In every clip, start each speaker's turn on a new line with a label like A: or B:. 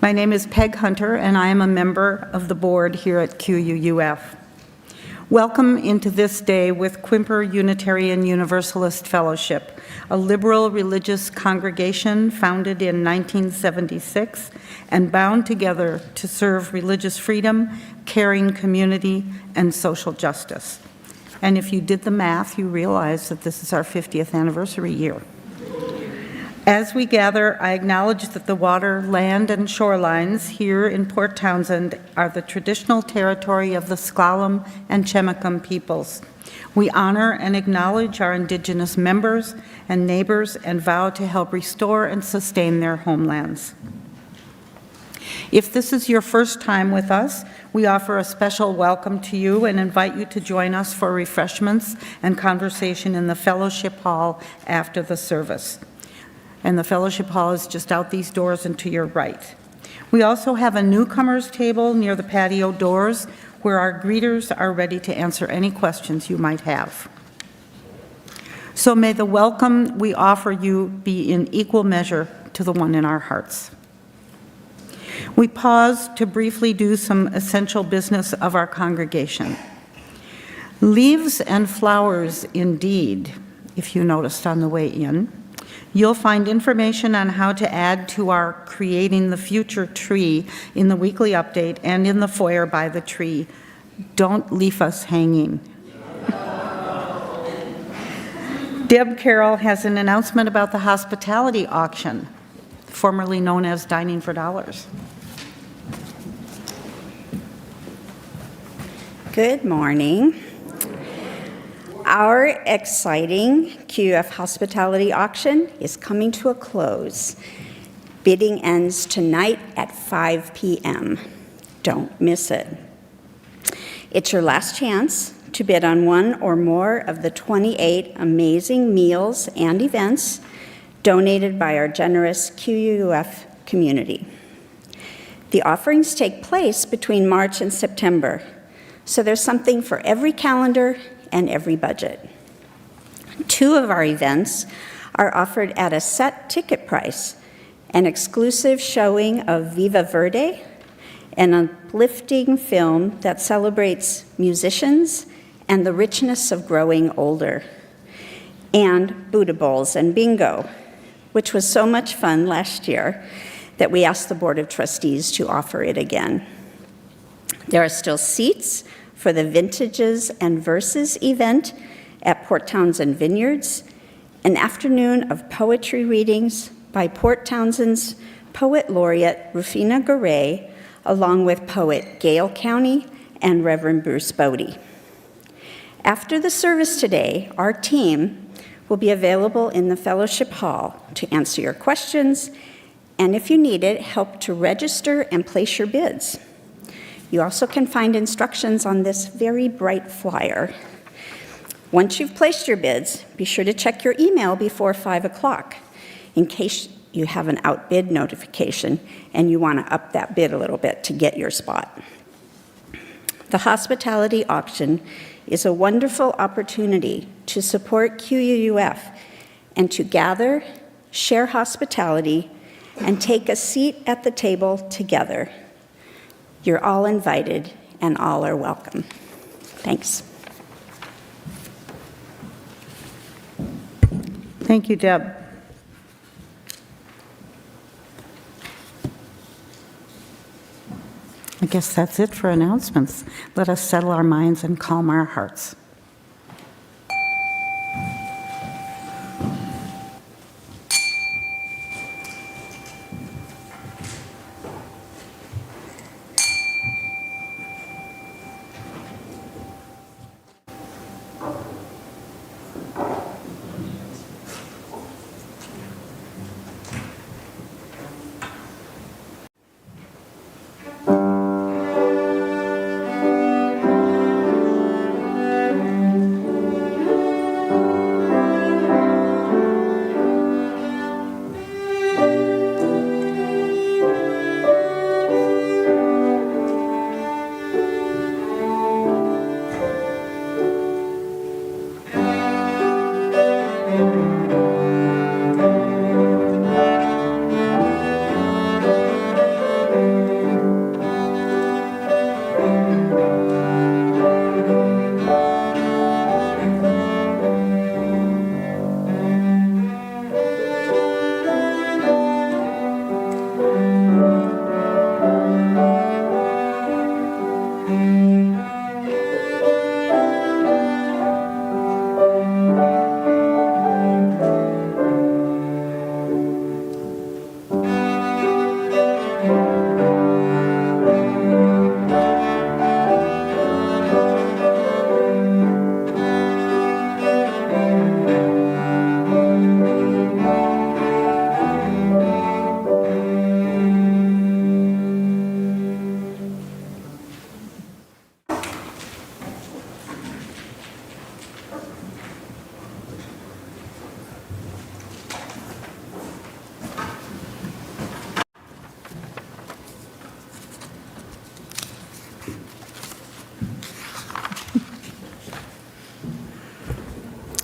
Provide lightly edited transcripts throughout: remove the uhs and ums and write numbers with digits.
A: My name is Peg Hunter, and I am a member of the board here at QUUF. Welcome into this day with Quimper Unitarian Universalist Fellowship, a liberal religious congregation founded in 1976 and bound together to serve religious freedom, caring community, and social justice. And if you did the math, you realize that this is our 50th anniversary year. As we gather, I acknowledge that the water, land, and shorelines here in Port Townsend are the traditional territory of the Sklallam and Chemakum peoples. We honor and acknowledge our Indigenous members and neighbors and vow to help restore and sustain their homelands. If this is your first time with us, we offer a special welcome to you and invite you to join us for refreshments and conversation in the fellowship hall after the service. And the fellowship hall is just out these doors and to your right. We also have a newcomers table near the patio doors where our greeters are ready to answer any questions you might have. So may the welcome we offer you be in equal measure to the one in our hearts. We pause to briefly do some essential business of our congregation. Leaves and flowers indeed, if you noticed on the way in. You'll find information on how to add to our Creating the Future tree in the weekly update and in the foyer by the tree. Don't leave us hanging. Deb Carroll has an announcement about the hospitality auction, formerly known as Dining for Dollars.
B: Good morning. Our exciting QUUF hospitality auction is coming to a close. Bidding ends tonight at 5 p.m. Don't miss it. It's your last chance to bid on one or more of the 28 amazing meals and events donated by our generous QUUF community. The offerings take place between March and September, so there's something for every calendar and every budget. 2 of our events are offered at a set ticket price, an exclusive showing of Viva Verde, an uplifting film that celebrates musicians and the richness of growing older, and Buddha Bowls and Bingo, which was so much fun last year that we asked the Board of Trustees to offer it again. There are still seats for the Vintages and Verses event at Port Townsend Vineyards, an afternoon of poetry readings by Port Townsend's Poet Laureate Rufina Garay, along with poet Gail County and Reverend Bruce Bodie. After the service today, our team will be available in the fellowship hall to answer your questions, and if you need it, help to register and place your bids. You also can find instructions on this very bright flyer. Once you've placed your bids, be sure to check your email before 5 o'clock in case you have an outbid notification and you want to up that bid a little bit to get your spot. The hospitality auction is a wonderful opportunity to support QUUF and to gather, share hospitality, and take a seat at the table together. You're all invited, and all are welcome. Thanks.
A: Thank you, Deb. I guess that's it for announcements. Let us settle our minds and calm our hearts.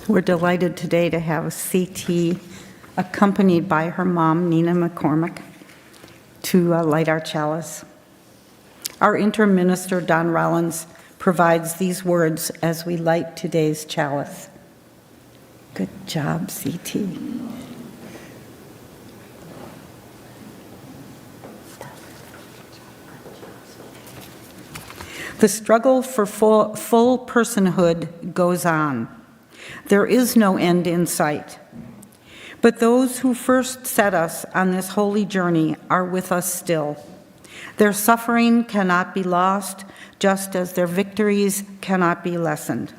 A: We're delighted today to have CT accompanied by her mom, Nina McCormick, to light our chalice. Our interim minister, Don Rollins, provides these words as we light today's chalice. Good job, CT. The struggle for full personhood goes on. There is no end in sight. But those who first set us on this holy journey are with us still. Their suffering cannot be lost, just as their victories cannot be lessened.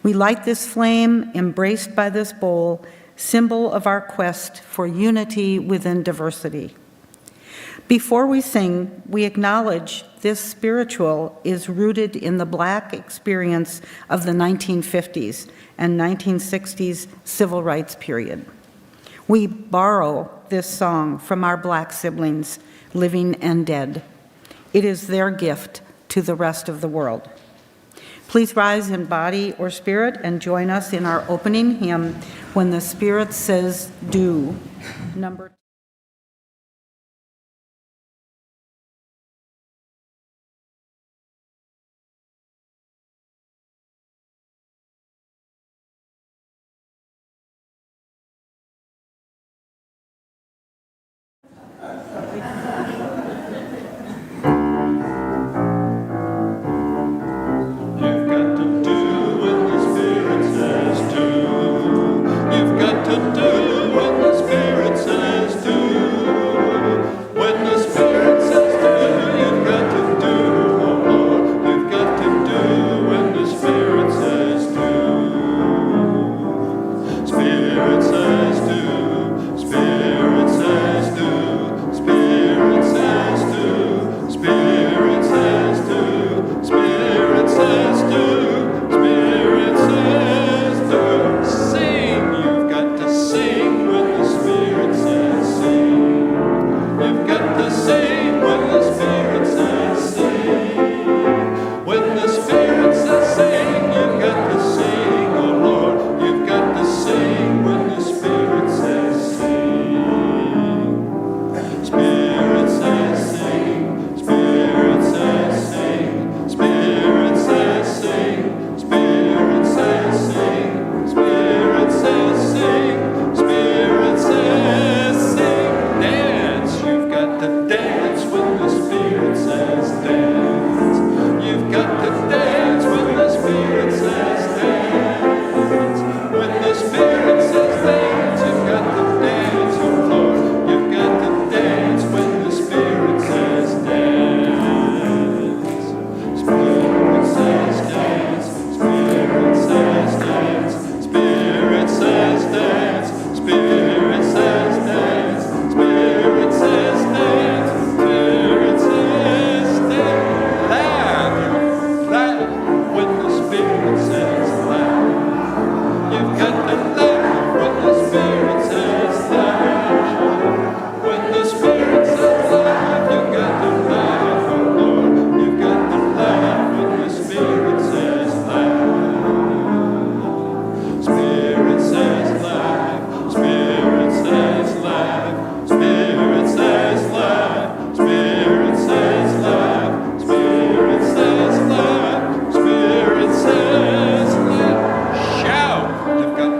A: We light this flame embraced by this bowl, symbol of our quest for unity within diversity. Before we sing, we acknowledge this spiritual is rooted in the Black experience of the 1950s and 1960s civil rights period. We borrow this song from our Black siblings, living and dead. It is their gift to the rest of the world. Please rise in body or spirit and join us in our opening hymn, When the Spirit Says Do, number
C: You've got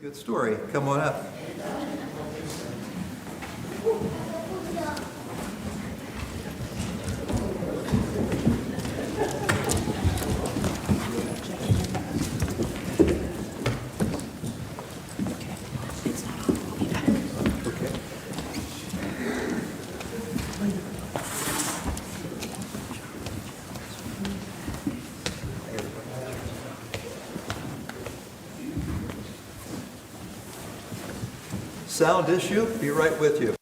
C: Good story. Come on up. Okay. Sound issue, be right with you.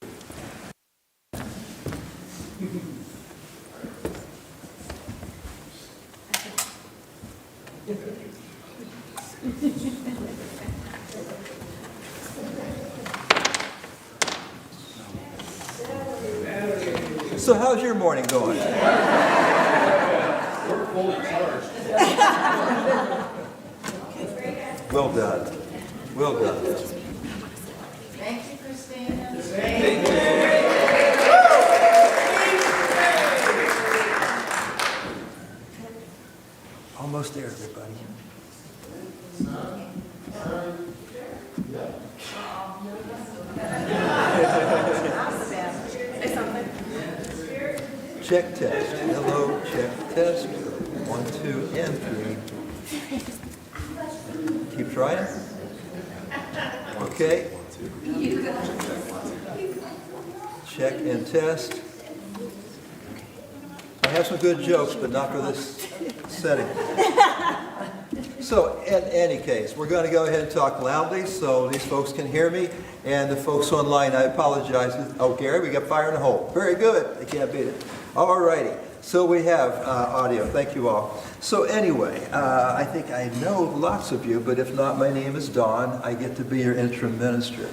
C: So how's your morning going?
D: We're fully charged.
C: Well done. Well done.
E: Thank you, Christina.
C: Almost there, everybody. Check test. Hello, check test. 1, 2, and 3. Keep trying. Okay. Check and test. I have some good jokes, but not for this setting. So, in any case, we're going to go ahead and talk loudly so these folks can hear me. And the folks online, I apologize. Oh, Gary, we got fire in the hole. Very good. They can't beat it. All righty. So we have audio. Thank you all. So anyway, I think I know lots of you, but if not, my name is Don. I get to be your interim minister.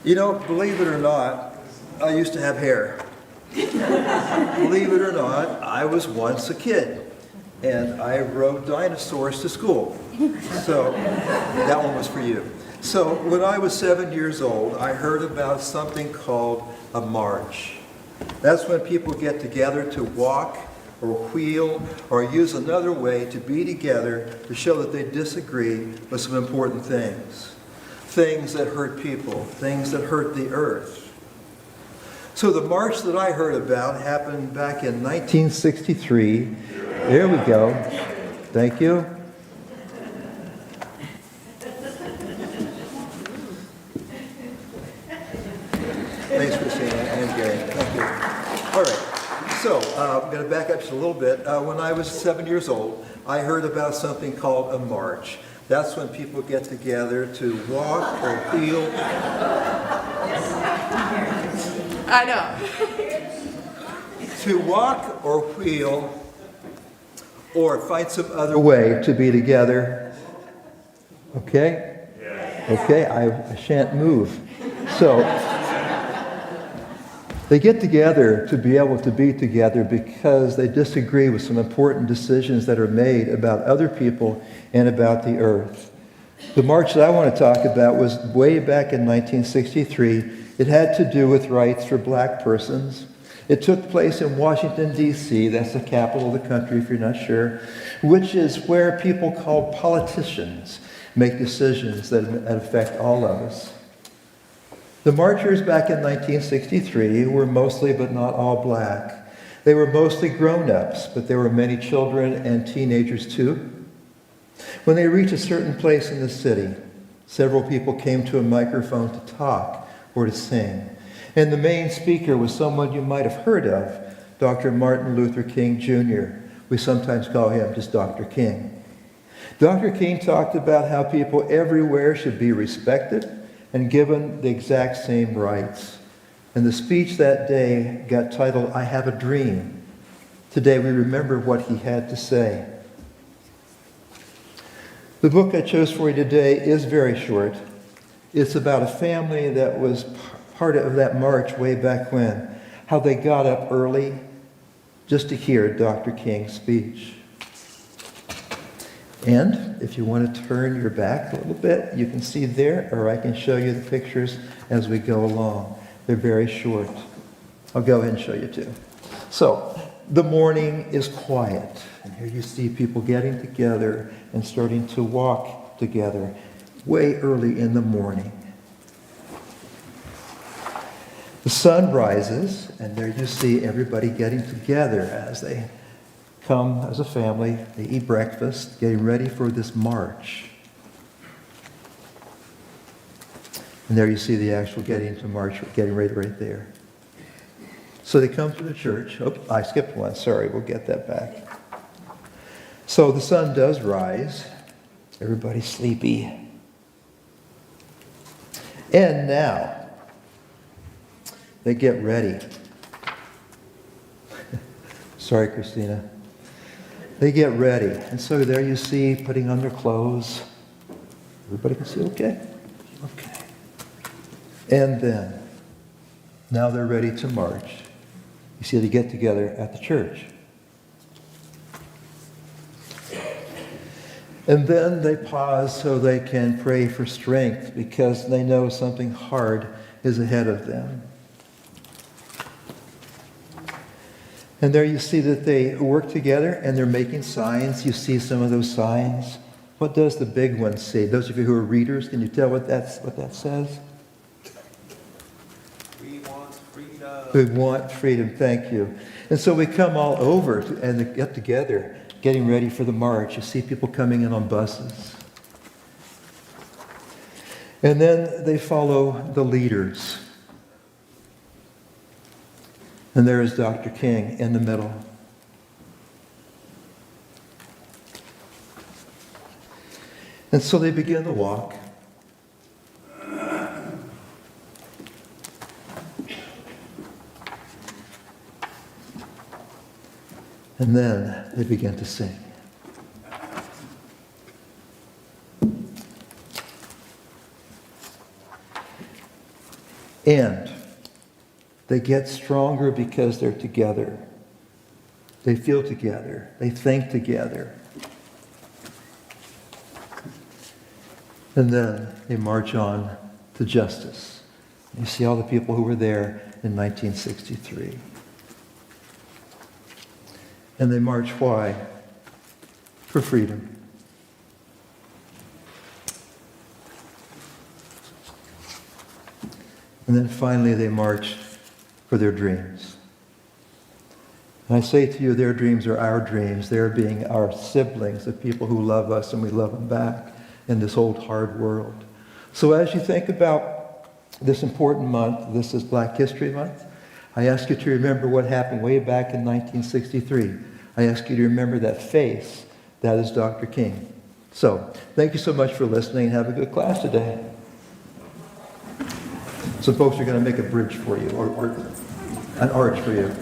C: You know, believe it or not, I used to have hair. Believe it or not, I was once a kid, and I rode dinosaurs to school. So that one was for you. So when I was 7 years old, I heard about something called a march. That's when people get together to walk or wheel or use another way to be together to show that they disagree with some important things. Things that hurt people, things that hurt the earth. So the march that I heard about happened back in 1963. There we go. Thank you. Thanks, Christina and Gary. Thank you. All right. So I'm going to back up just a little bit. When I was 7 years old, I heard about something called a march. That's when people get together to walk or wheel.
E: I know.
C: To walk or wheel or find some other way to be together. Okay? Okay, I shan't move. So they get together to be able to be together because they disagree with some important decisions that are made about other people and about the earth. The march that I want to talk about was way back in 1963. It had to do with rights for black persons. It took place in Washington, D.C., that's the capital of the country if you're not sure, which is where people called politicians make decisions that affect all of us. The marchers back in 1963 were mostly, but not all, black. They were mostly grown-ups, but there were many children and teenagers too. When they reached a certain place in the city, several people came to a microphone to talk or to sing. And the main speaker was someone you might have heard of, Dr. Martin Luther King Jr. We sometimes call him just Dr. King. Dr. King talked about how people everywhere should be respected and given the exact same rights. And the speech that day got titled, "I Have a Dream." Today we remember what he had to say. The book I chose for you today is very short. It's about a family that was part of that march way back when, how they got up early just to hear Dr. King's speech. And if you want to turn your back a little bit, you can see there, or I can show you the pictures as we go along. They're very short. I'll go ahead and show you too. So, the morning is quiet. And here you see people getting together and starting to walk together. way early in the morning. The sun rises, and there you see everybody getting together as they come as a family. They eat breakfast, getting ready for this march. And there you see the actual getting to march, getting ready right there. So they come to the church. Oh, I skipped one. Sorry, we'll get that back. So the sun does rise. Everybody's sleepy. And now, they get ready. Sorry, Christina. They get ready. And so there you see, putting on their clothes. Everybody can see, okay? Okay. And then, now they're ready to march. You see, they get together at the church. And then they pause so they can pray for strength because they know something hard is ahead of them. And there you see that they work together and they're making signs. You see some of those signs. What does the big one say? Those of you who are readers, can you tell what that says?
D: We want freedom.
C: We want freedom, thank you. And so we come all over and they get together, getting ready for the march. You see people coming in on buses. And then they follow the leaders. And there is Dr. King in the middle. And so they begin to walk. And then they begin to sing. And they get stronger because they're together. They feel together. They think together. And then they march on to justice. You see all the people who were there in 1963. And they march why? For freedom. And then finally they march for their dreams. And I say to you, their dreams are our dreams. They're being our siblings, the people who love us and we love them back in this old hard world. So as you think about this important month, this is Black History Month, I ask you to remember what happened way back in 1963. I ask you to remember that face. That is Dr. King. So, thank you so much for listening and have a good class today. Some folks are going to make a bridge for you, or an arch for you.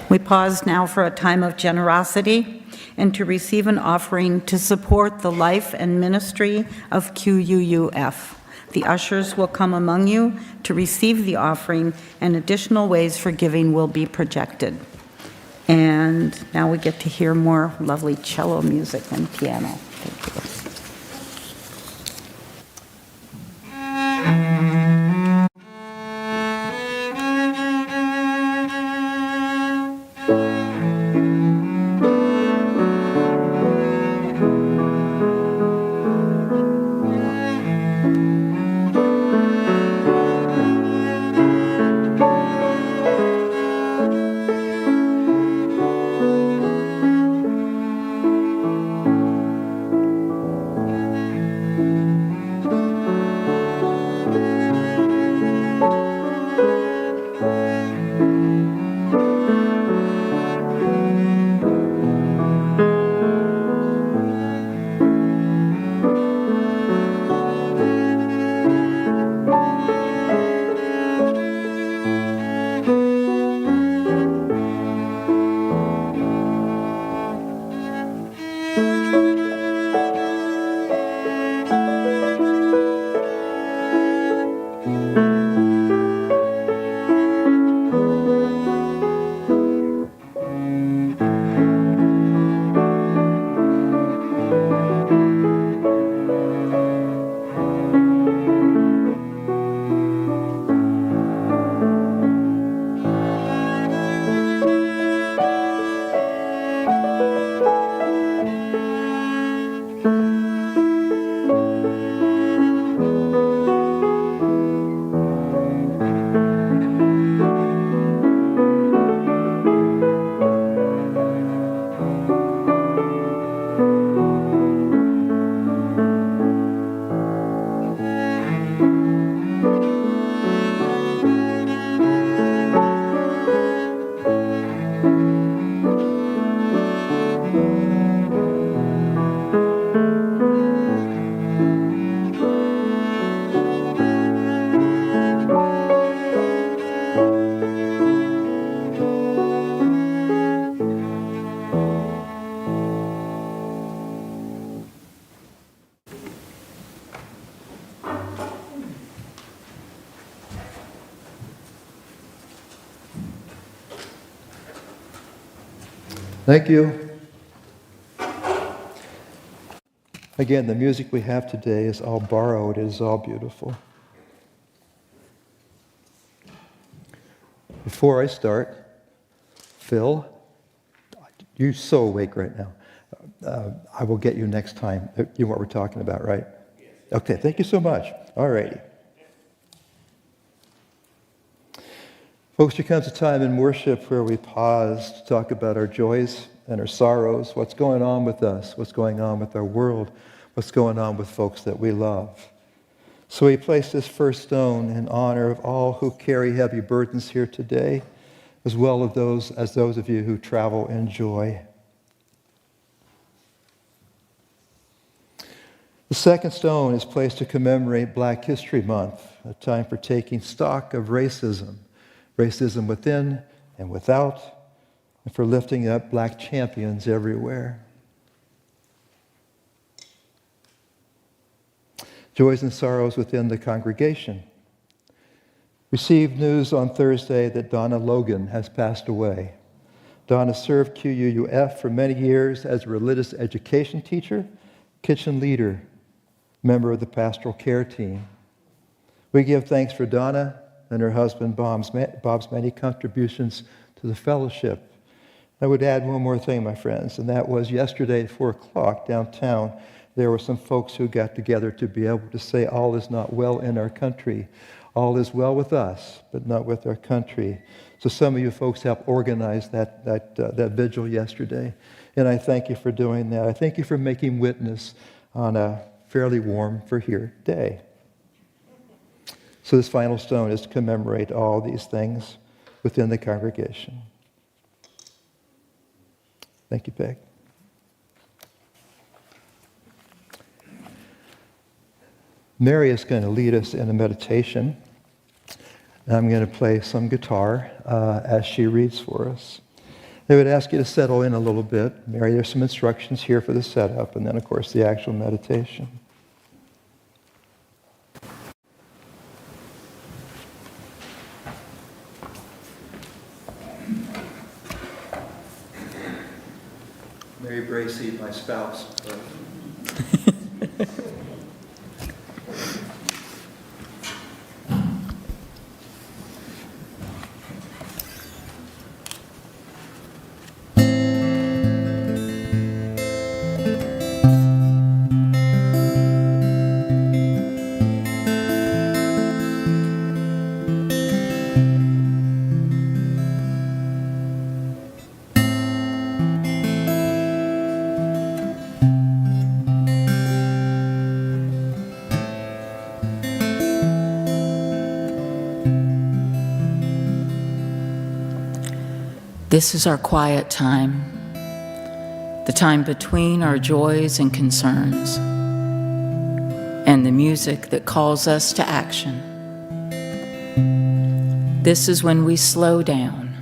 A: We pause now for a time of generosity and to receive an offering to support the life and ministry of QUUF. The ushers will come among you to receive the offering, and additional ways for giving will be projected. And now we get to hear more lovely cello music and piano. Thank you.
C: Thank you. Again, the music we have today is all borrowed. It is all beautiful. Before I start, Phil, you're so awake right now. I will get you next time. You know what we're talking about, right? Yes. Okay, thank you so much. All righty. Folks, there comes a time in worship where we pause to talk about our joys and our sorrows, what's going on with us, what's going on with our world, what's going on with folks that we love. So we place this first stone in honor of all who carry heavy burdens here today, as well as those of you who travel in joy. The second stone is placed to commemorate Black History Month, a time for taking stock of racism within and without, and for lifting up Black champions everywhere. Joys and sorrows within the congregation. Received news on Thursday that Donna Logan has passed away. Donna served QUUF for many years as a religious education teacher, kitchen leader, member of the pastoral care team. We give thanks for Donna and her husband Bob's many contributions to the fellowship. I would add one more thing, my friends, and that was yesterday at 4 o'clock downtown, there were some folks who got together to be able to say all is not well in our country. All is well with us, but not with our country. So some of you folks helped organize that vigil yesterday, and I thank you for doing that. I thank you for making witness on a fairly warm for here day. So this final stone is to commemorate all these things within the congregation. Thank you, Peg. Mary is going to lead us in a meditation. I'm going to play some guitar as she reads for us. I would ask you to settle in a little bit. Mary, there's some instructions here for the setup, and then, of course, the actual meditation. Mary Bracy, my spouse.
F: This is our quiet time, the time between our joys and concerns, and the music that calls us to action. This is when we slow down,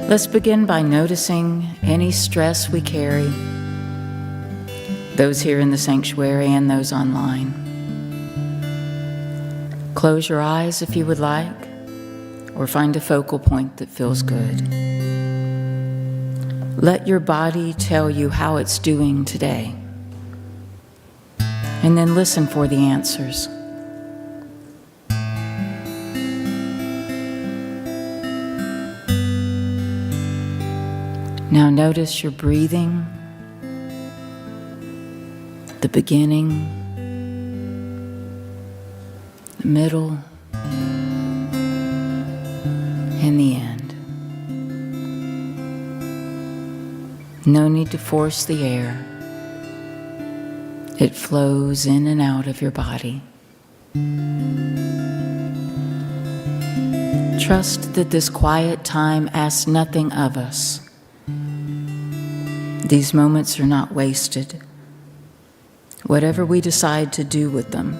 F: Let's begin by noticing any stress we carry, those here in the sanctuary and those online. Close your eyes if you would like, or find a focal point that feels good. Let your body tell you how it's doing today, and then listen for the answers. Now notice your breathing, the beginning, the middle, and the end. No need to force the air. It flows in and out of your body. Trust that this quiet time asks nothing of us. These moments are not wasted. Whatever we decide to do with them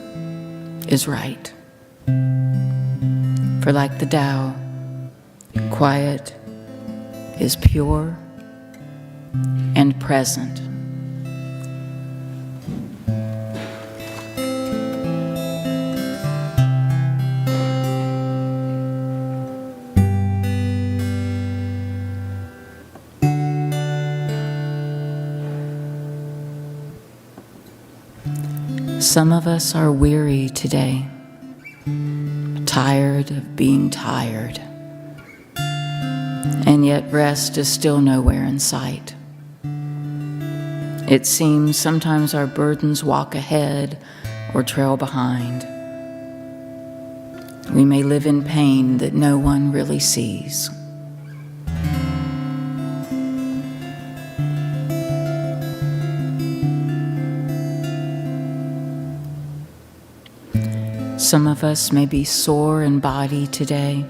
F: is right. For like the Tao, quiet is pure and present. Some of us are weary today, tired of being tired, and yet rest is still nowhere in sight. It seems sometimes our burdens walk ahead or trail behind. We may live in pain that no one really sees. Some of us may be sore in body today.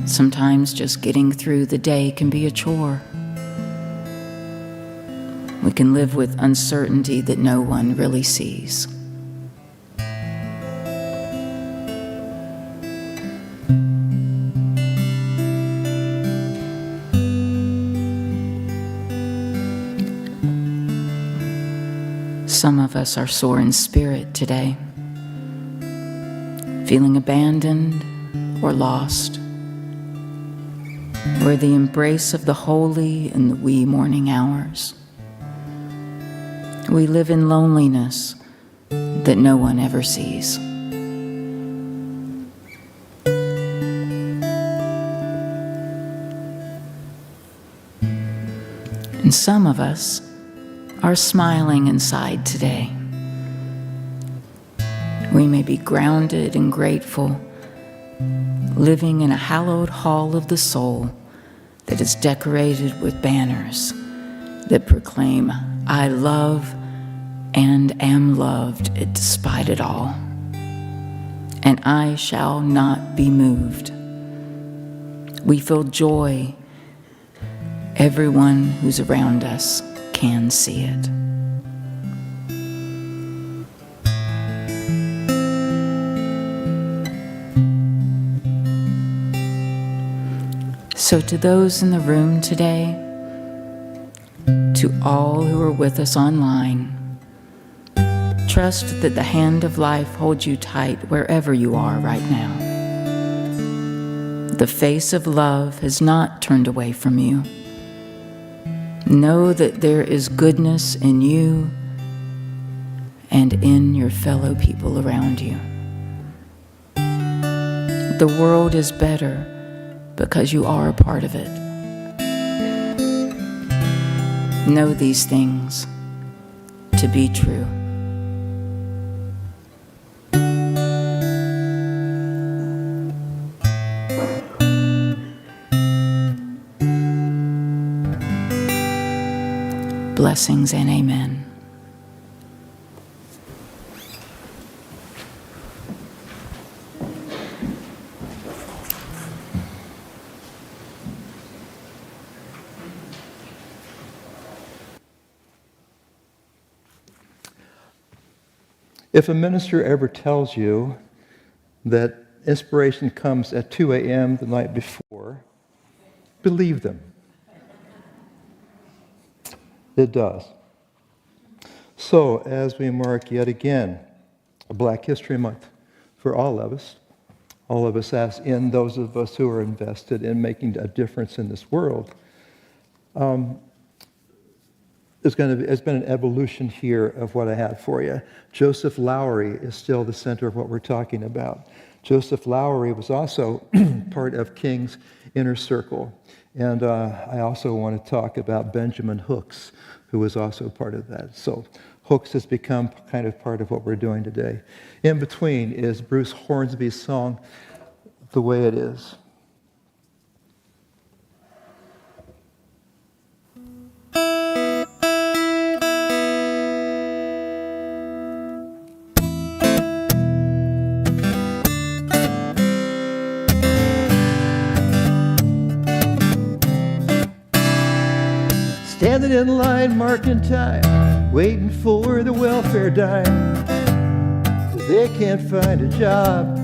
F: Sometimes just getting through the day can be a chore. We can live with uncertainty that no one really sees. Some of us are sore in spirit today, feeling abandoned or lost, or the embrace of the holy in the wee morning hours. We live in loneliness that no one ever sees. And some of us are smiling inside today. We may be grounded and grateful, living in a hallowed hall of the soul that is decorated with banners that proclaim, "I love and am loved despite it all, and I shall not be moved." We feel joy. Everyone who's around us can see it. So to those in the room today, to all who are with us online, trust that the hand of life holds you tight wherever you are right now. The face of love has not turned away from you. Know that there is goodness in you and in your fellow people around you. The world is better because you are a part of it. Know these things to be true. Blessings and amen.
C: If a minister ever tells you that inspiration comes at 2 a.m. the night before, believe them. It does. So, as we mark yet again Black History Month for all of us as in those of us who are invested in making a difference in this world, there's been an evolution here of what I have for you. Joseph Lowery is still the center of what we're talking about. Joseph Lowery was also part of King's inner circle. And I also want to talk about Benjamin Hooks, who was also part of that. So Hooks has become kind of part of what we're doing today. In between is Bruce Hornsby's song, The Way It Is. Standing in line, marking time, waiting for the welfare dime, 'cause they can't find a job.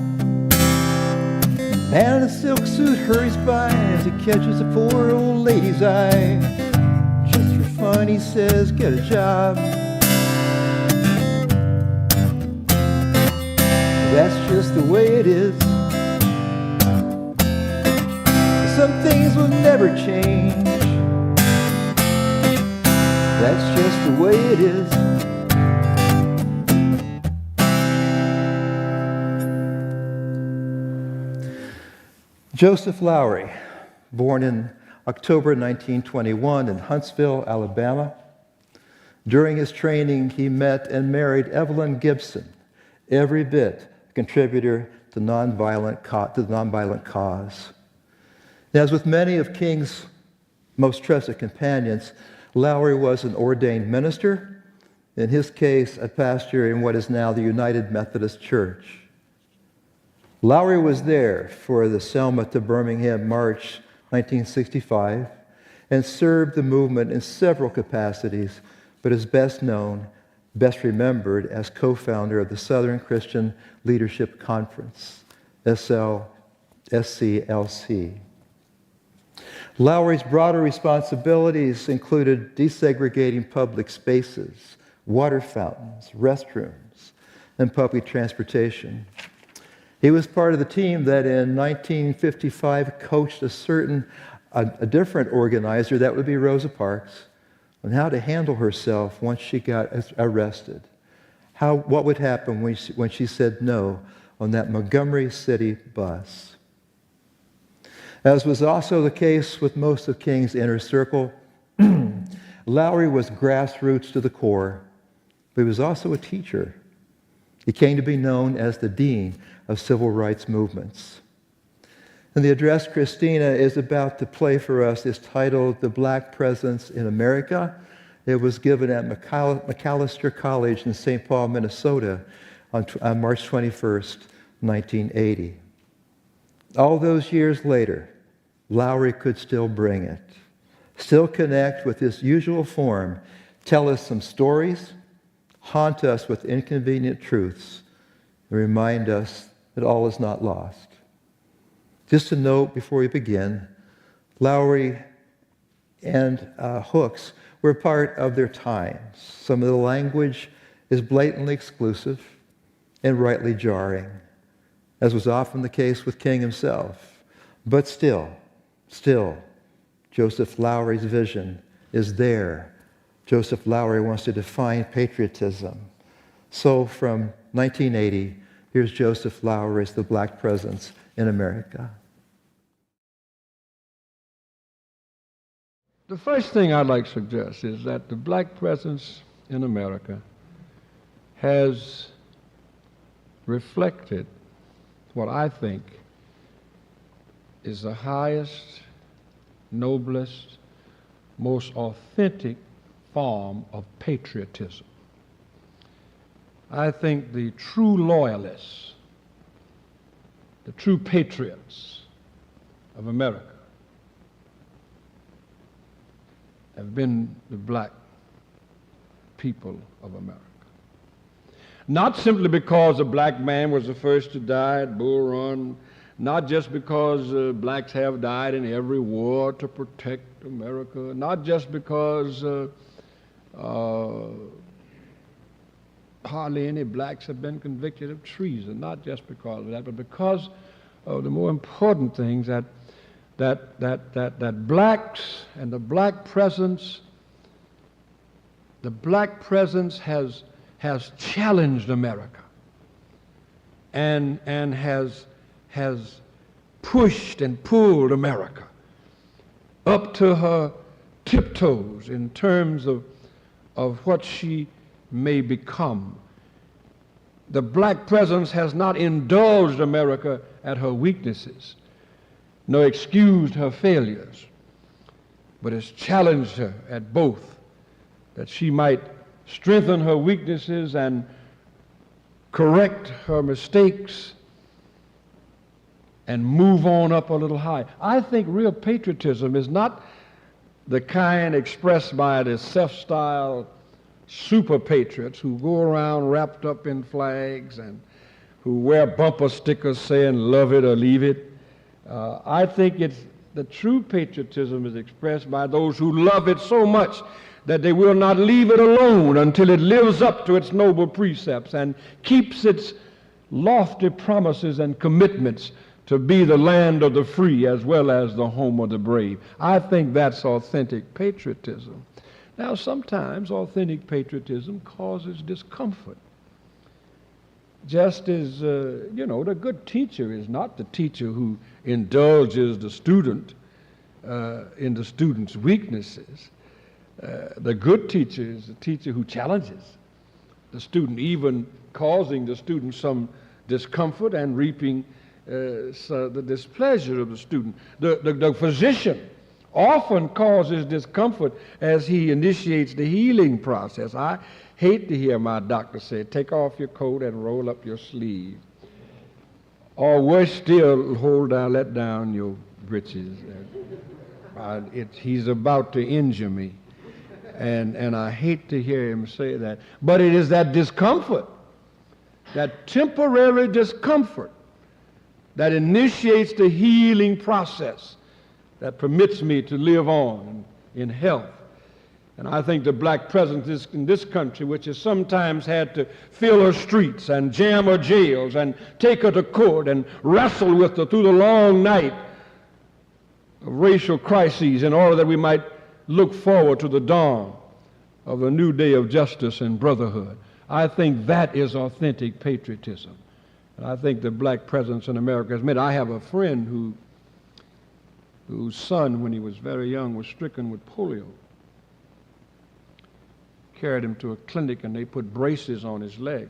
C: Man in a silk suit hurries by as he catches a poor old lady's eye. Just for fun, he says, get a job. That's just the way it is. Some things will never change. That's just the way it is. Joseph Lowery, born in October 1921 in Huntsville, Alabama. During his training, he met and married Evelyn Gibson, every bit a contributor to the nonviolent cause. As with many of King's most trusted companions, Lowery was an ordained minister, in his case, a pastor in what is now the United Methodist Church. Lowery was there for the Selma to Birmingham March 1965 and served the movement in several capacities, but is best known, best remembered as co-founder of the Southern Christian Leadership Conference, SCLC. Lowery's broader responsibilities included desegregating public spaces, water fountains, restrooms, and public transportation. He was part of the team that in 1955 coached a different organizer, that would be Rosa Parks, on how to handle herself once she got arrested. What would happen when she said no on that Montgomery City bus. As was also the case with most of King's inner circle, Lowery was grassroots to the core, but he was also a teacher. He came to be known as the Dean of Civil Rights Movements. And the address Christina is about to play for us is titled The Black Presence in America. It was given at Macalester College in St. Paul, Minnesota on March 21st, 1980. All those years later, Lowery could still bring it, still connect with his usual form, tell us some stories, haunt us with inconvenient truths, and remind us that all is not lost. Just a note before we begin, Lowery and Hooks were part of their times. Some of the language is blatantly exclusive and rightly jarring, as was often the case with King himself. But still, Joseph Lowery's vision is there. Joseph Lowery wants to define patriotism. So from 1980, here's Joseph Lowery's The Black Presence in America.
G: The first thing I'd like to suggest is that the black presence in America has reflected what I think is the highest, noblest, most authentic form of patriotism. I think the true loyalists, the true patriots of America have been the black people of America. Not simply because a black man was the first to die at Bull Run, not just because blacks have died in every war to protect America, not just because hardly any blacks have been convicted of treason, not just because of that, but because of the more important things that blacks and the black presence has challenged America and has pushed and pulled America up to her tiptoes in terms of what she may become. The black presence has not indulged America at her weaknesses, nor excused her failures, but has challenged her at both, that she might strengthen her weaknesses and correct her mistakes and move on up a little high. I think real patriotism is not the kind expressed by the self-styled super patriots who go around wrapped up in flags and who wear bumper stickers saying love it or leave it. I think the true patriotism is expressed by those who love it so much that they will not leave it alone until it lives up to its noble precepts and keeps its lofty promises and commitments to be the land of the free as well as the home of the brave. I think that's authentic patriotism. Now, sometimes authentic patriotism causes discomfort. Just as, the good teacher is not the teacher who indulges the student in the student's weaknesses. The good teacher is the teacher who challenges the student, even causing the student some discomfort and reaping the displeasure of the student. The physician often causes discomfort as he initiates the healing process. I hate to hear my doctor say, take off your coat and roll up your sleeve. Or worse still, let down your breeches. He's about to injure me. And I hate to hear him say that. But it is that discomfort, that temporary discomfort, that initiates the healing process that permits me to live on in health. And I think the black presence in this country, which has sometimes had to fill her streets and jam her jails and take her to court and wrestle with her through the long night of racial crises in order that we might look forward to the dawn of a new day of justice and brotherhood. I think that is authentic patriotism. And I think the black presence in America has meant. I have a friend whose son, when he was very young, was stricken with polio. Carried him to a clinic and they put braces on his leg.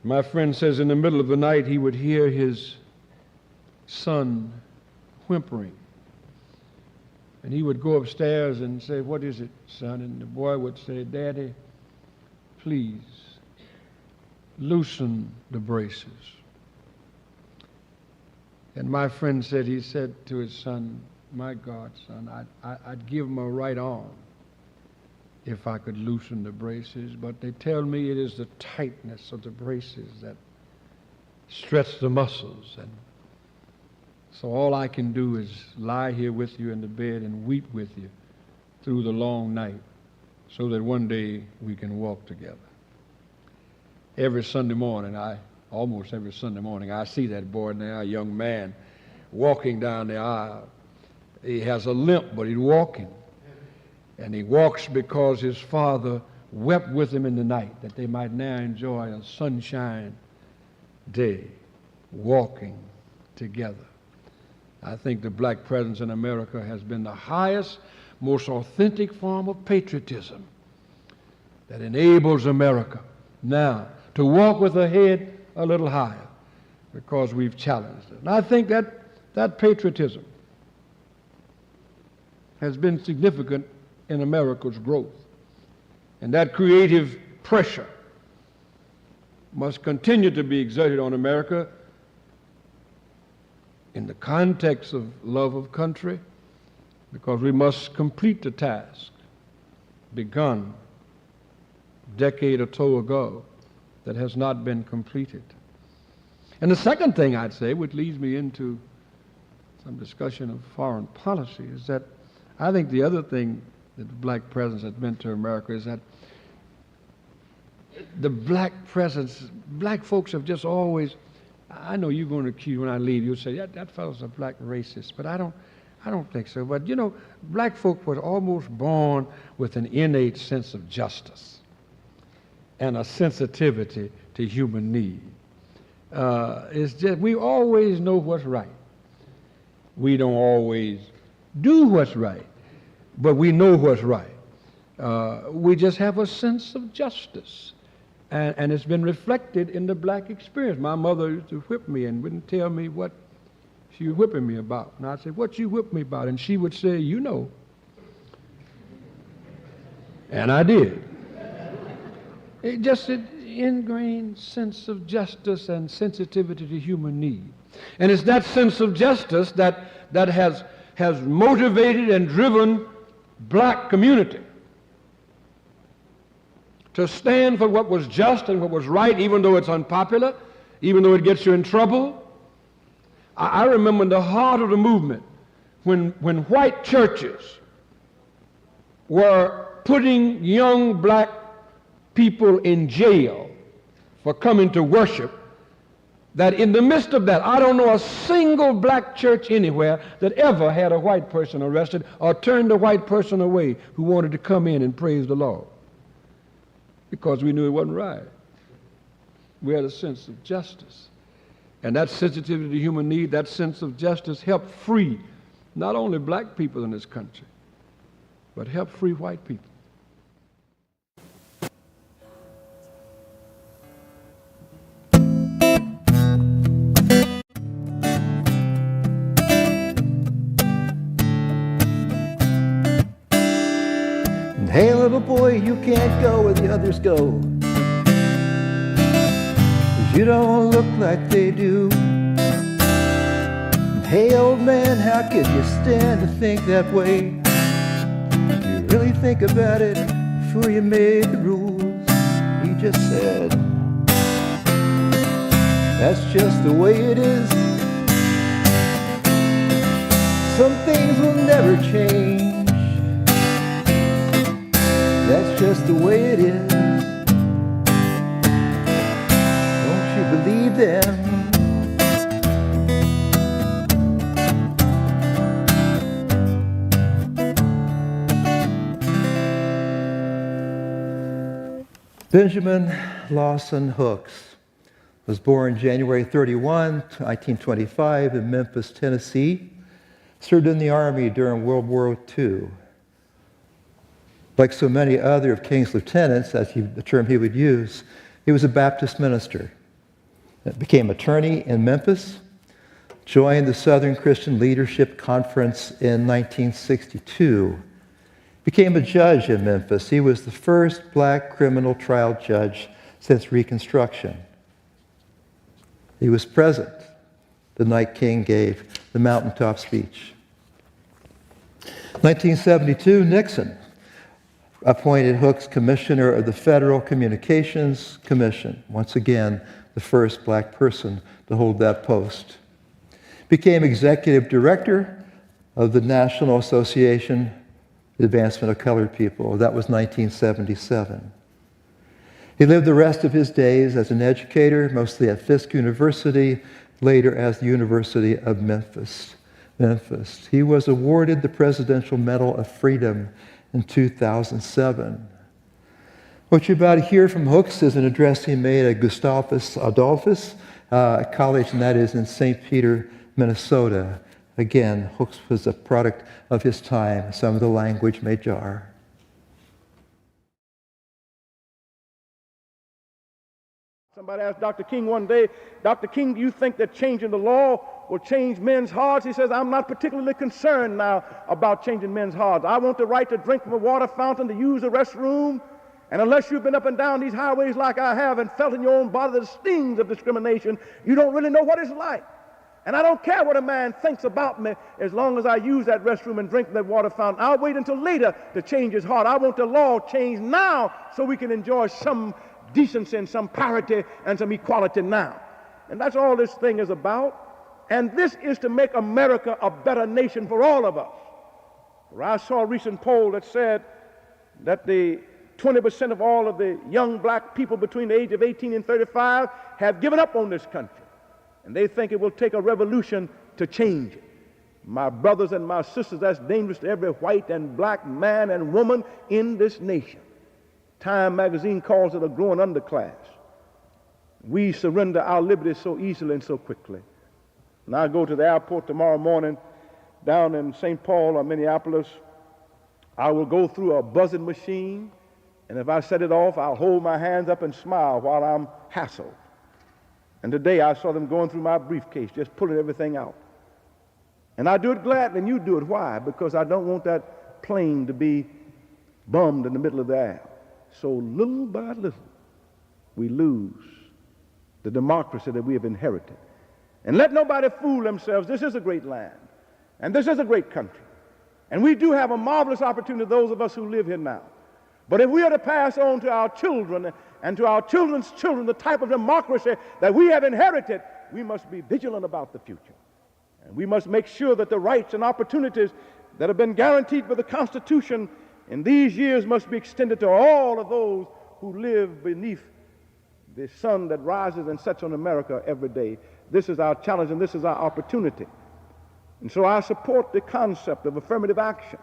G: My friend says in the middle of the night he would hear his son whimpering. And he would go upstairs and say, "What is it, son?" And the boy would say, "Daddy, please loosen the braces." And my friend said, he said to his son, "My God, son, I'd give him a right arm if I could loosen the braces, but they tell me it is the tightness of the braces that stretch the muscles. And so all I can do is lie here with you in the bed and weep with you through the long night so that one day we can walk together." Every Sunday morning, almost every Sunday morning, I see that boy now, a young man, walking down the aisle. He has a limp, but he's walking. And he walks because his father wept with him in the night, that they might now enjoy a sunshine day, walking together. I think the black presence in America has been the highest, most authentic form of patriotism that enables America now to walk with her head a little higher because we've challenged it. And I think that patriotism has been significant in America's growth. And that creative pressure must continue to be exerted on America in the context of love of country, because we must complete the task begun a decade or so ago that has not been completed. And the second thing I'd say, which leads me into some discussion of foreign policy, is that I think the other thing that the black presence has meant to America is that the black presence, black folks have just always, I know you're going to accuse, when I leave, you'll say, that fellow's a black racist, but I don't think so. But you know, black folk were almost born with an innate sense of justice and a sensitivity to human need. It's just, we always know what's right. We don't always do what's right, but we know what's right. We just have a sense of justice. And it's been reflected in the black experience. My mother used to whip me and wouldn't tell me what she was whipping me about. And I'd say, what you whip me about? And she would say, you know. And I did. It just an ingrained sense of justice and sensitivity to human need. And it's that sense of justice that has motivated and driven black community to stand for what was just and what was right, even though it's unpopular, even though it gets you in trouble. I remember in the heart of the movement, when white churches were putting young black people in jail for coming to worship, that in the midst of that, I don't know a single black church anywhere that ever had a white person arrested or turned a white person away who wanted to come in and praise the Lord, because we knew it wasn't right. We had a sense of justice. And that sensitivity to human need, that sense of justice helped free not only black people in this country, but helped free white people.
C: Hey, little boy, you can't go where the others go, 'cause you don't look like they do. Hey, old man, how could you stand to think that way? You really think about it before you made the rules. He just said, that's just the way it is. Some things will never change. That's just the way it is. Don't you believe them? Benjamin Lawson Hooks was born January 31, 1925 in Memphis, Tennessee. Served in the Army during World War II. Like so many other of King's lieutenants, that's the term he would use, he was a Baptist minister. Became attorney in Memphis, joined the Southern Christian Leadership Conference in 1962, became a judge in Memphis. He was the first black criminal trial judge since Reconstruction. He was present the night King gave the mountaintop speech. 1972, Nixon appointed Hooks commissioner of the Federal Communications Commission, once again, the first black person to hold that post. Became executive director of the National Association for the Advancement of Colored People. That was 1977. He lived the rest of his days as an educator, mostly at Fisk University, later as the University of Memphis. He was awarded the Presidential Medal of Freedom in 2007. What you're about to hear from Hooks is an address he made at Gustavus Adolphus College, and that is in St. Peter, Minnesota. Again, Hooks was a product of his time. Some of the language may jar.
H: Somebody asked Dr. King one day, Dr. King, do you think that changing the law will change men's hearts? He says, I'm not particularly concerned now about changing men's hearts. I want the right to drink from a water fountain, to use the restroom. And unless you've been up and down these highways like I have and felt in your own body the stings of discrimination, you don't really know what it's like. And I don't care what a man thinks about me as long as I use that restroom and drink from that water fountain. I'll wait until later to change his heart. I want the law changed now so we can enjoy some decency and some parity and some equality now. And that's all this thing is about. And this is to make America a better nation for all of us. For I saw a recent poll that said that the 20% of all of the young black people between the age of 18 and 35 have given up on this country. And they think it will take a revolution to change it. My brothers and my sisters, that's dangerous to every white and black man and woman in this nation. Time magazine calls it a growing underclass. We surrender our liberties so easily and so quickly. When I go to the airport tomorrow morning down in St. Paul or Minneapolis, I will go through a buzzing machine, and if I set it off, I'll hold my hands up and smile while I'm hassled. And today I saw them going through my briefcase, just pulling everything out. And I do it gladly, and you do it. Why? Because I don't want that plane to be bummed in the middle of the air. So little by little, we lose the democracy that we have inherited. And let nobody fool themselves. This is a great land, and this is a great country. And we do have a marvelous opportunity, those of us who live here now. But if we are to pass on to our children and to our children's children the type of democracy that we have inherited, we must be vigilant about the future. And we must make sure that the rights and opportunities that have been guaranteed by the Constitution in these years must be extended to all of those who live beneath the sun that rises and sets on America every day. This is our challenge, and this is our opportunity. And so I support the concept of affirmative action.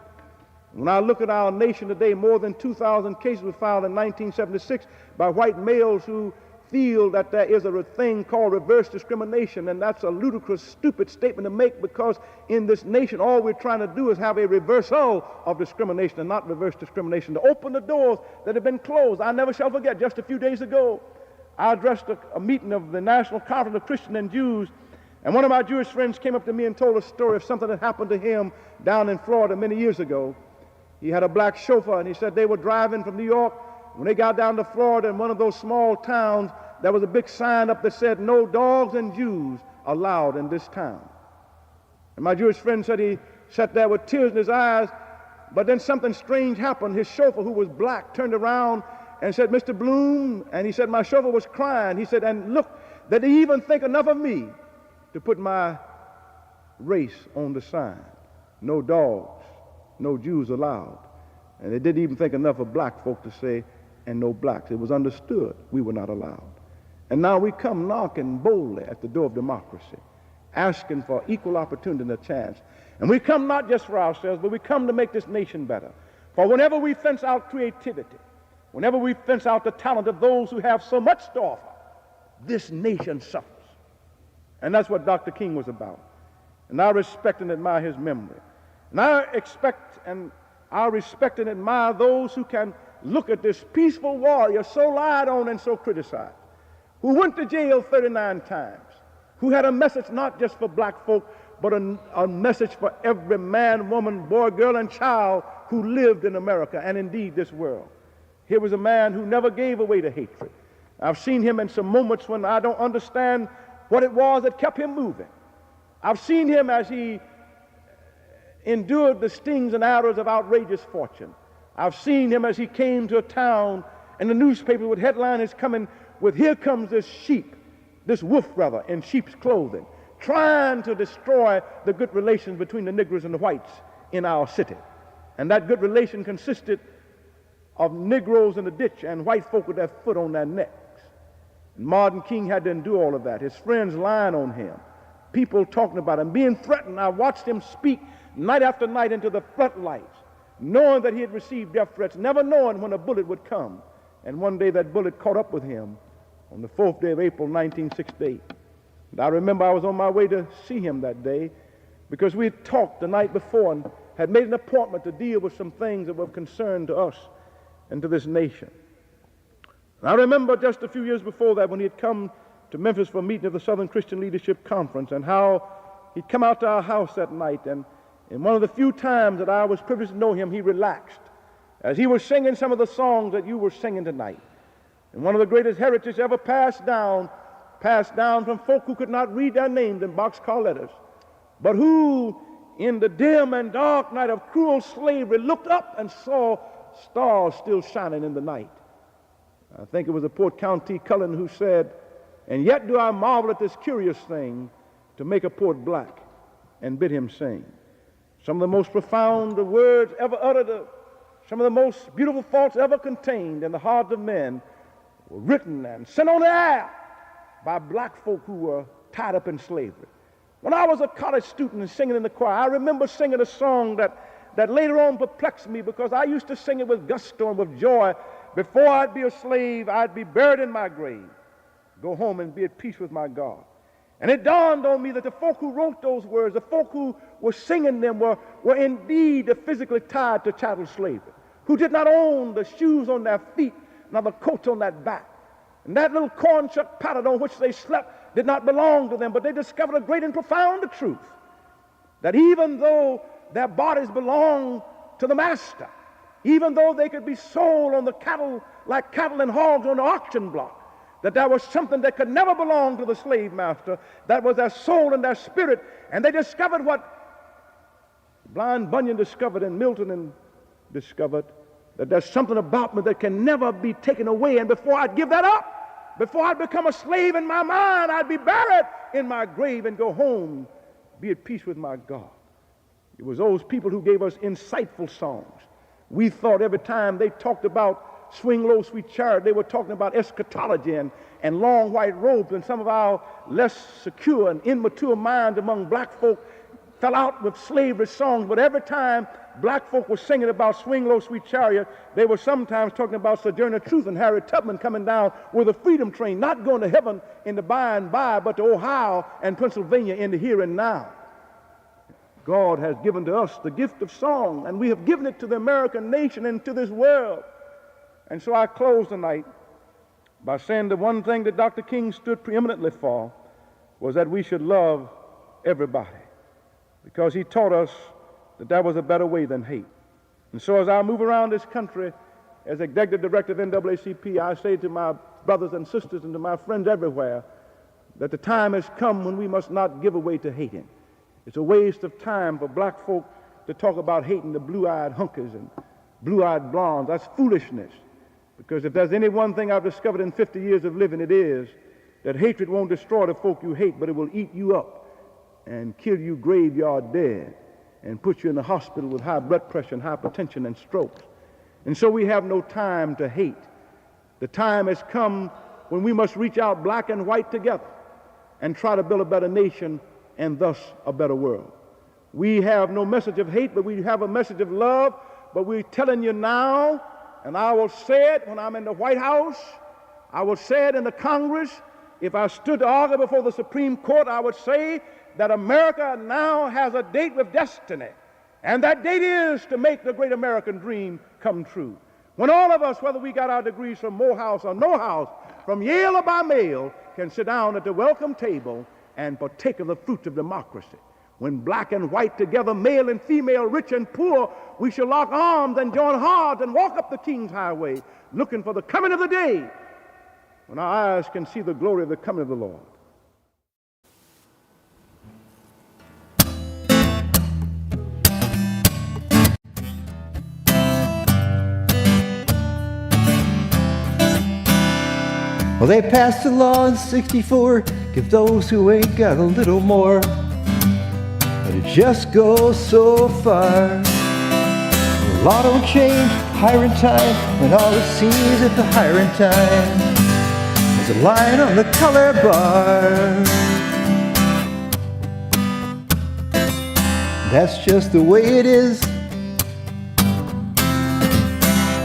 H: When I look at our nation today, more than 2,000 cases were filed in 1976 by white males who feel that there is a thing called reverse discrimination, and that's a ludicrous, stupid statement to make, because in this nation all we're trying to do is have a reversal of discrimination and not reverse discrimination, to open the doors that have been closed. I never shall forget, just a few days ago, I addressed a meeting of the National Conference of Christians and Jews, and one of my Jewish friends came up to me and told a story of something that happened to him down in Florida many years ago. He had a black chauffeur, and he said they were driving from New York. When they got down to Florida, in one of those small towns, there was a big sign up that said, "No dogs and Jews allowed in this town." And my Jewish friend said he sat there with tears in his eyes, but then something strange happened. His chauffeur, who was black, turned around and said, "Mr. Bloom," and he said, my chauffeur was crying. He said, "And look, that they even think enough of me to put my race on the sign. No dogs, no Jews allowed." And they didn't even think enough of black folk to say, "and no blacks." It was understood we were not allowed. And now we come knocking boldly at the door of democracy, asking for equal opportunity and a chance. And we come not just for ourselves, but we come to make this nation better. For whenever we fence out creativity, whenever we fence out the talent of those who have so much to offer, this nation suffers. And that's what Dr. King was about. And I respect and admire his memory. And I respect and admire those who can look at this peaceful warrior so lied on and so criticized, who went to jail 39 times, who had a message not just for black folk, but a message for every man, woman, boy, girl, and child who lived in America and indeed this world. Here was a man who never gave away to hatred. I've seen him in some moments when I don't understand what it was that kept him moving. I've seen him as he endured the stings and arrows of outrageous fortune. I've seen him as he came to a town and the newspaper would headline his coming with, "Here comes this sheep, this wolf rather, in sheep's clothing, trying to destroy the good relations between the Negroes and the whites in our city." And that good relation consisted of Negroes in the ditch and white folk with their foot on their necks. And Martin King had to endure all of that. His friends lying on him, people talking about him, being threatened. I watched him speak night after night into the floodlights, knowing that he had received death threats, never knowing when a bullet would come. And one day that bullet caught up with him on the 4th day of April, 1968. And I remember I was on my way to see him that day because we had talked the night before and had made an appointment to deal with some things that were of concern to us and to this nation. And I remember just a few years before that when he had come to Memphis for a meeting of the Southern Christian Leadership Conference, and how he'd come out to our house that night, and in one of the few times that I was privileged to know him, he relaxed as he was singing some of the songs that you were singing tonight. And one of the greatest heritages ever passed down from folk who could not read their names in boxcar letters, but who in the dim and dark night of cruel slavery looked up and saw stars still shining in the night. I think it was a Port County Cullen who said, And yet do I marvel at this curious thing, to make a poet black and bid him sing. Some of the most profound words ever uttered, some of the most beautiful thoughts ever contained in the hearts of men were written and sent on the air by black folk who were tied up in slavery. When I was a college student and singing in the choir, I remember singing a song that later on perplexed me, because I used to sing it with gusto and with joy. Before I'd be a slave, I'd be buried in my grave, go home and be at peace with my God. And it dawned on me that the folk who wrote those words, the folk who were singing them, were indeed physically tied to chattel slavery, who did not own the shoes on their feet, nor the coats on their back. And that little corn shuck pallet on which they slept did not belong to them, but they discovered a great and profound truth, that even though their bodies belonged to the master, even though they could be sold on the cattle, like cattle and hogs on the auction block, that there was something that could never belong to the slave master, that was their soul and their spirit. And they discovered what blind Bunyan discovered and Milton and discovered, that there's something about me that can never be taken away. And before I'd give that up, before I'd become a slave in my mind, I'd be buried in my grave and go home, be at peace with my God. It was those people who gave us insightful songs. We thought every time they talked about Swing Low, Sweet Chariot, they were talking about eschatology and long white robes, and some of our less secure and immature minds among black folk fell out with slavery songs. But every time black folk were singing about Swing Low, Sweet Chariot, they were sometimes talking about Sojourner Truth and Harriet Tubman coming down with a freedom train, not going to heaven in the by and by, but to Ohio and Pennsylvania in the here and now. God has given to us the gift of song, and we have given it to the American nation and to this world. And so I close tonight by saying the one thing that Dr. King stood preeminently for was that we should love everybody, because he taught us that there was a better way than hate. And so as I move around this country as executive director of NAACP, I say to my brothers and sisters and to my friends everywhere that the time has come when we must not give away to hating. It's a waste of time for black folk to talk about hating the blue-eyed hunkers and blue-eyed blondes. That's foolishness. Because if there's any one thing I've discovered in 50 years of living, it is that hatred won't destroy the folk you hate, but it will eat you up and kill you graveyard dead and put you in the hospital with high blood pressure and hypertension and strokes. And so we have no time to hate. The time has come when we must reach out black and white together and try to build a better nation and thus a better world. We have no message of hate, but we have a message of love. But we're telling you now, and I will say it when I'm in the White House, I will say it in the Congress. If I stood to argue before the Supreme Court, I would say that America now has a date with destiny. And that date is to make the great American dream come true. When all of us, whether we got our degrees from Morehouse or no house, from Yale or by mail, can sit down at the welcome table and partake of the fruits of democracy. When black and white together, male and female, rich and poor, we shall lock arms and join hearts and walk up the King's Highway, looking for the coming of the day when our eyes can see the glory of the coming of the Lord.
C: Well, they passed a law in '64, give those who ain't got a little more. But it just goes so far. The law don't change hiring time when all it sees at the hiring time is a line on the color bar. That's just the way it is.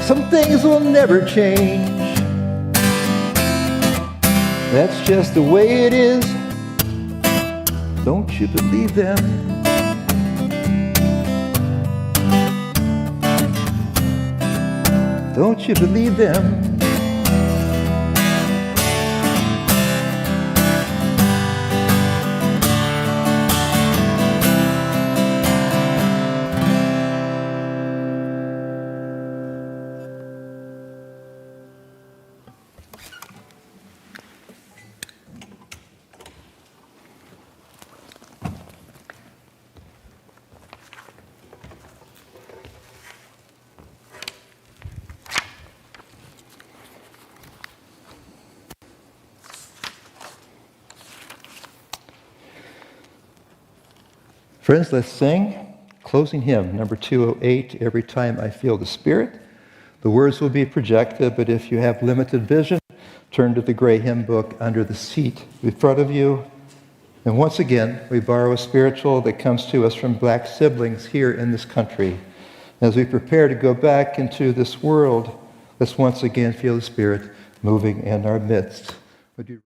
C: Some things will never change. That's just the way it is. Don't you believe them? Don't you believe them? Friends, let's sing closing hymn, number 208, Every Time I Feel the Spirit. The words will be projected, but if you have limited vision, turn to the gray hymn book under the seat in front of you. And once again, we borrow a spiritual that comes to us from black siblings here in this country. As we prepare to go back into this world, let's once again feel the Spirit moving in our midst. Would you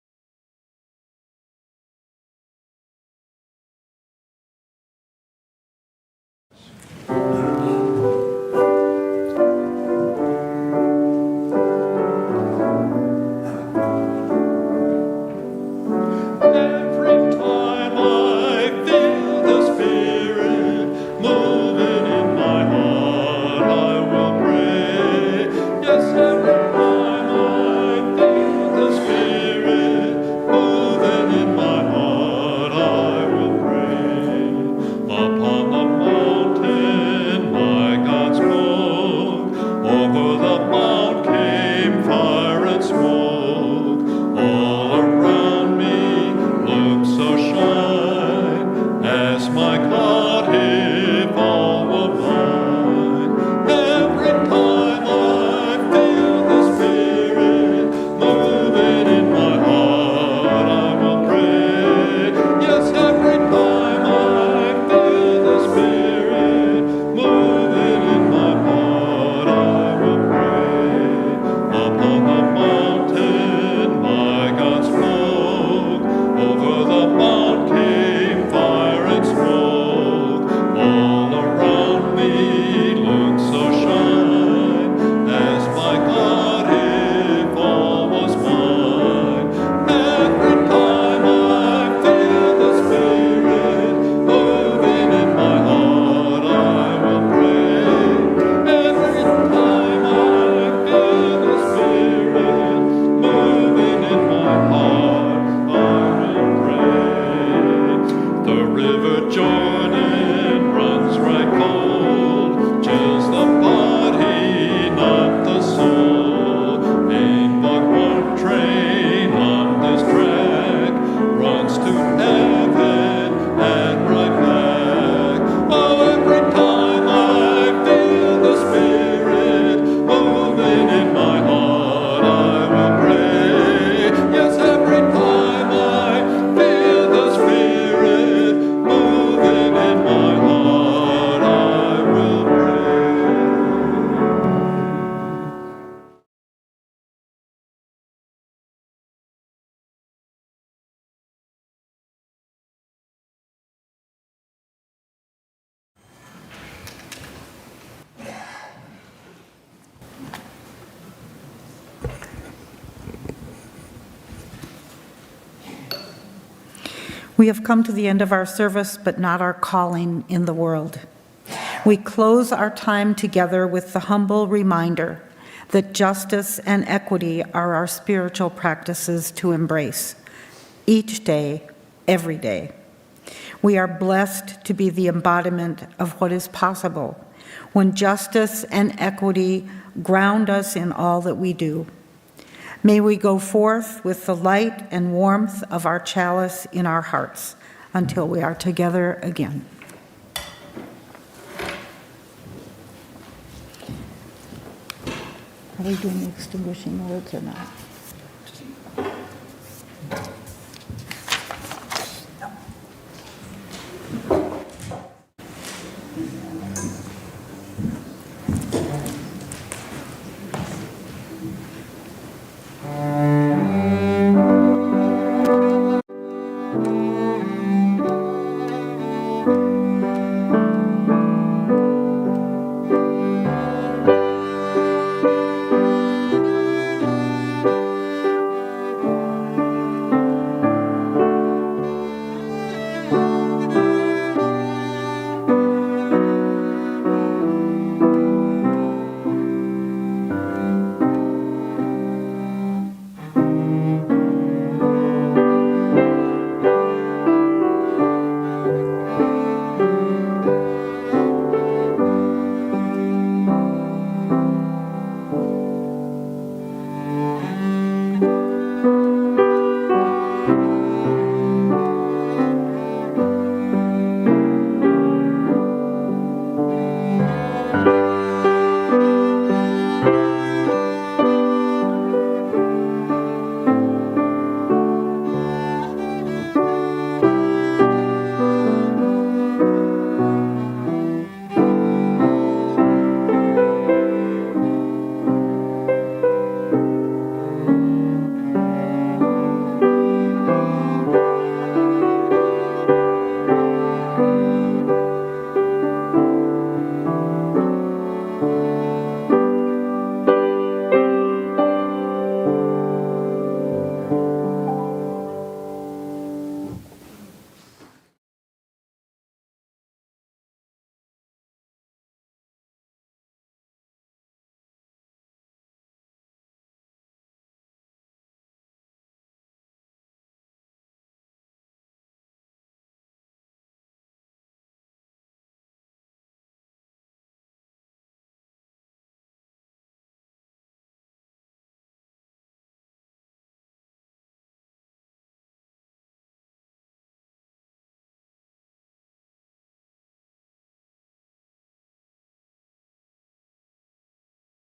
A: We have come to the end of our service, but not our calling in the world. We close our time together with the humble reminder that justice and equity are our spiritual practices to embrace, each day, every day. We are blessed to be the embodiment of what is possible when justice and equity ground us in all that we do. May we go forth with the light and warmth of our chalice in our hearts until we are together again. Are we doing extinguishing words or not?